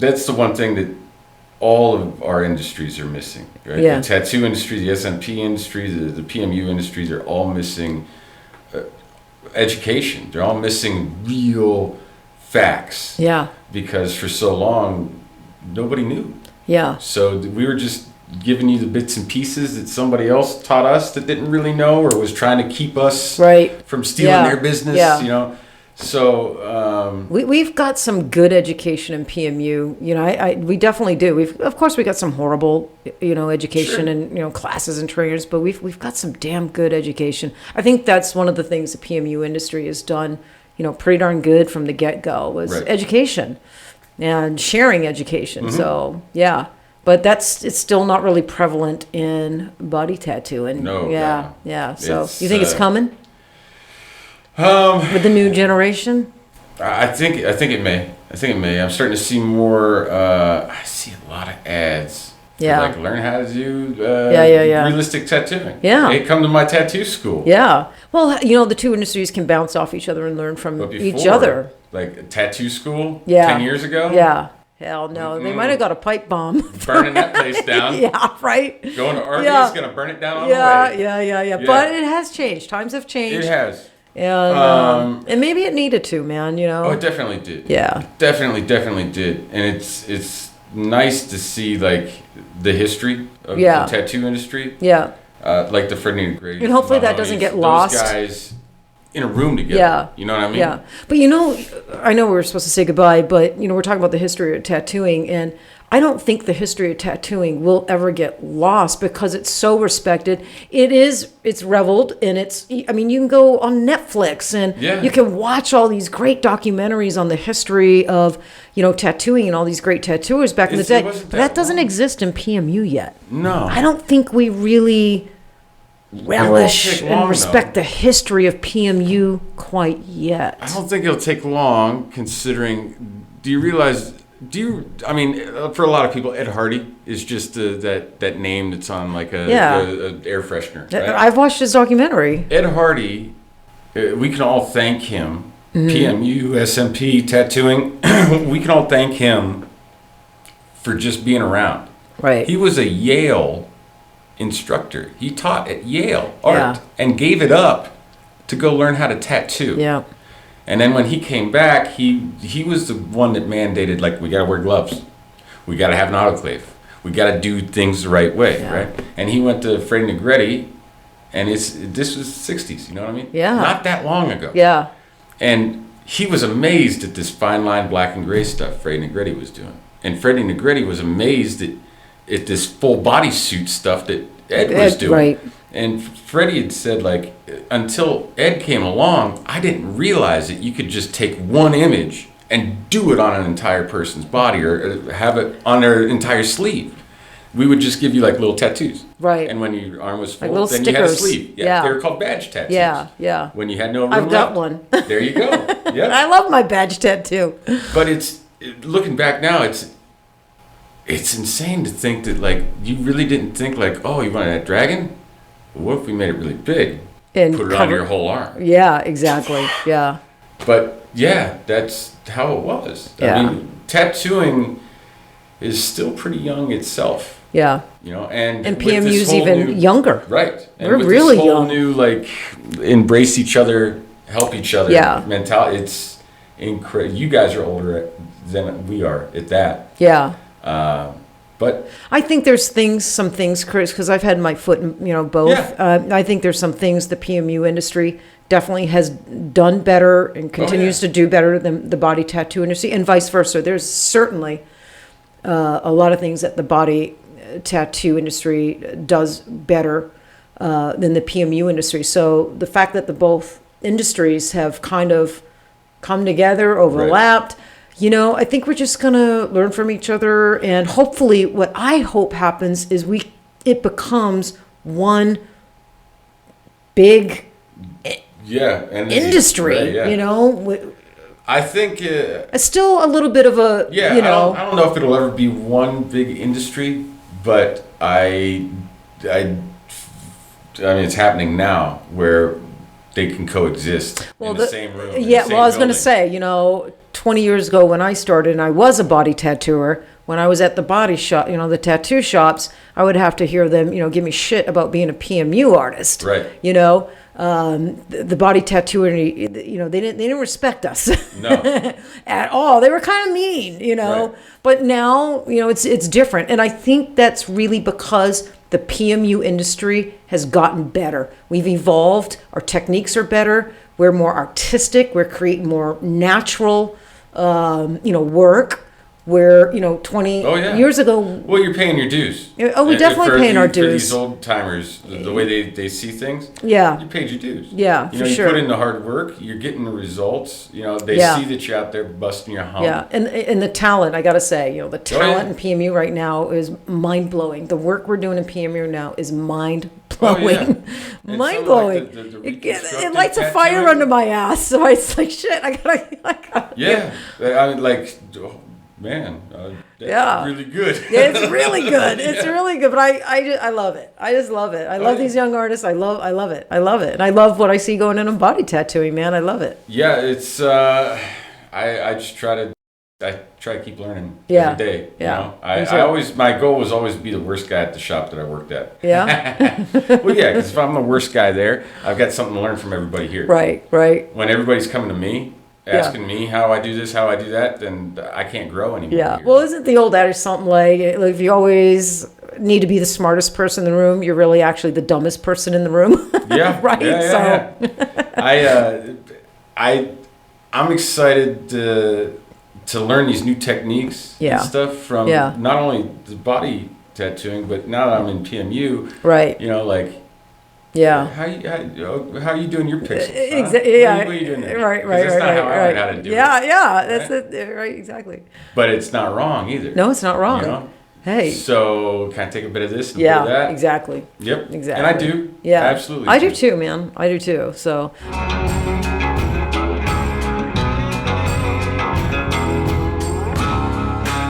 that's the one thing that all of our industries are missing, right? Yeah. The tattoo industry, the SMP industry, the PMU industries are all missing education. They're all missing real facts. Yeah. Because for so long, nobody knew. Yeah. So we were just giving you the bits and pieces that somebody else taught us that didn't really know or was trying to keep us from stealing their business, you know. So we've got some good education in PMU. You know, we definitely do. Of course we got some horrible, you know, education and, you know, classes and trainers, but we've got some damn good education. I think that's one of the things the PMU industry has done, you know, pretty darn good from the get-go was education and sharing education. So yeah. But it's still not really prevalent in body tattooing. No. Yeah. So you think it's coming? With the new generation? I think it may. I'm starting to see more. I see a lot of ads. Yeah. Like learn how to do realistic tattooing. Yeah. Hey, come to my tattoo school. Yeah. Well, you know, the two industries can bounce off each other and learn from each other. Like a tattoo school 10 Yeah. years ago? Yeah. Hell no. They might have got a pipe bomb. Burning that place down. Yeah, right? Going to Arby's, going to burn it down on the way. Yeah. But it has changed. Times have changed. It has. And maybe it needed to, man, you know? Oh, it definitely did. Yeah. It definitely did. And it's nice to see, like, the history of the tattoo industry. Yeah. Like the Freddie Gray. And hopefully that doesn't get lost. Those guys in a room together. Yeah. You know what I mean? Yeah. But, you know, I know we were supposed to say goodbye, but, you know, we're talking about the history of tattooing, and I don't think the history of tattooing will ever get lost because it's so respected. It's reveled, and I mean, you can go on Netflix and you can watch all these great documentaries on the history of, you know, tattooing and all these great tattooers back in the day. But that doesn't exist in PMU yet. No. I don't think we really relish and respect the history of PMU quite yet. I don't think it'll take long, considering. Do you realize? I mean, for a lot of people, Ed Hardy is just that name that's on like a air freshener. Right? I've watched his documentary. Ed Hardy, we can all thank him. PMU, SMP, tattooing, we can all thank him for just being around. Right. He was a Yale instructor. He taught at Yale art and gave it up to go learn how to tattoo. Yeah. And then when he came back, he was the one that mandated, like, we got to wear gloves. We got to have an autoclave. We got to do things the right way, right? And he went to Freddie Negretti, and this was the 60s, you know what I mean? Yeah. Not that long ago. Yeah. And he was amazed at this fine line black and gray stuff Freddie Negretti was doing. And Freddie Negretti was amazed at this full body suit stuff that Ed was doing. Right. And Freddie had said, like, until Ed came along, I didn't realize that you could just take one image and do it on an entire person's body or have it on their entire sleeve. We would just give you, like, little tattoos. Right. And when your arm was full, like little then stickers. You had a sleeve. Yeah. They were called badge tattoos. Yeah. When you had no room I've got left, one. There you go. Yeah. I love my badge tattoo. But looking back now, it's insane to think that, like, you really didn't think, like, oh, you wanted that dragon? What if we made it really big and put it on your whole arm? Yeah, exactly. Yeah. But yeah, that's how it was. Yeah. I mean, tattooing is still pretty young itself. Yeah. You know, and PMU's even younger. Right. And we're with really this whole young. new, like, embrace each other, help each other mentality. It's incredible. You guys are older than we are at that. Yeah. But I think there's some things, Chris, because I've had my foot in, you know, both. Yeah. I think there's some things the PMU industry definitely has done better and continues to do better than the body tattoo industry, and vice versa. There's certainly a lot of things that the body tattoo industry does better than the PMU industry. So the fact that the both industries have kind of come together, overlapped. Right. You know, I think we're just going to learn from each other, and hopefully what I hope happens is it becomes one big industry, you know. I think it's still a little bit of a, you know. I don't know if it'll ever be one big industry, but I mean, it's happening now where they can coexist in the same room. in the Yeah, same well, I was going to building. say, 20 years ago when I started and I was a body tattooer, when I was at the body shop, the tattoo shops, I would have to hear them, give me shit about being a PMU artist. Right. The body tattooer, they didn't respect us. No. At all. They were kind of mean, Right. But now, it's different. And I think that's really because the PMU industry has gotten better. We've evolved. Our techniques are better. We're more artistic. We're creating more natural, work. Where 20 years ago. Well, you're paying your dues. Oh, we definitely paying our For dues. these old timers, the way they see things. Yeah. You paid your dues. Yeah, for sure. You put in the hard work. You're getting the results. They see that you're out there busting your hump. Yeah, and the talent, I gotta say, the talent in PMU right now is mind blowing. The work we're doing in PMU now is mind blowing. Mind blowing. It lights a fire under my ass. So it's like shit. I gotta. Yeah, I mean, man, that's really good. It's really good. It's really good. But I love it. I just love it. I love these young artists. I love it. I love it. And I love what I see going in on body tattooing, man. I love it. Yeah, it's I just try to keep learning every day. Yeah. I always, my goal was always to be the worst guy at the shop that I worked at. Yeah. Well, yeah, because if I'm the worst guy there, I've got something to learn from everybody here. Right. When everybody's coming to me, asking me how I do this, how I do that, then I can't grow anymore. Yeah. Here. Well, isn't the old adage something like if you always need to be the smartest person in the room, you're really actually the dumbest person in the room? Yeah. Right. Yeah. I'm excited to learn these new techniques and stuff from not only the body tattooing, but now that I'm in PMU, right? Yeah. How are you doing your pixels? Exactly. Yeah. What are you doing there? Right. That's not how I learned how to do it. Yeah. That's it. Right. Exactly. But it's not wrong either. No, it's not wrong. Hey. So can I take a bit of this and a bit of that? Exactly. Yep. Exactly. And I do. Yeah. Absolutely. I do too, man. I do too. So.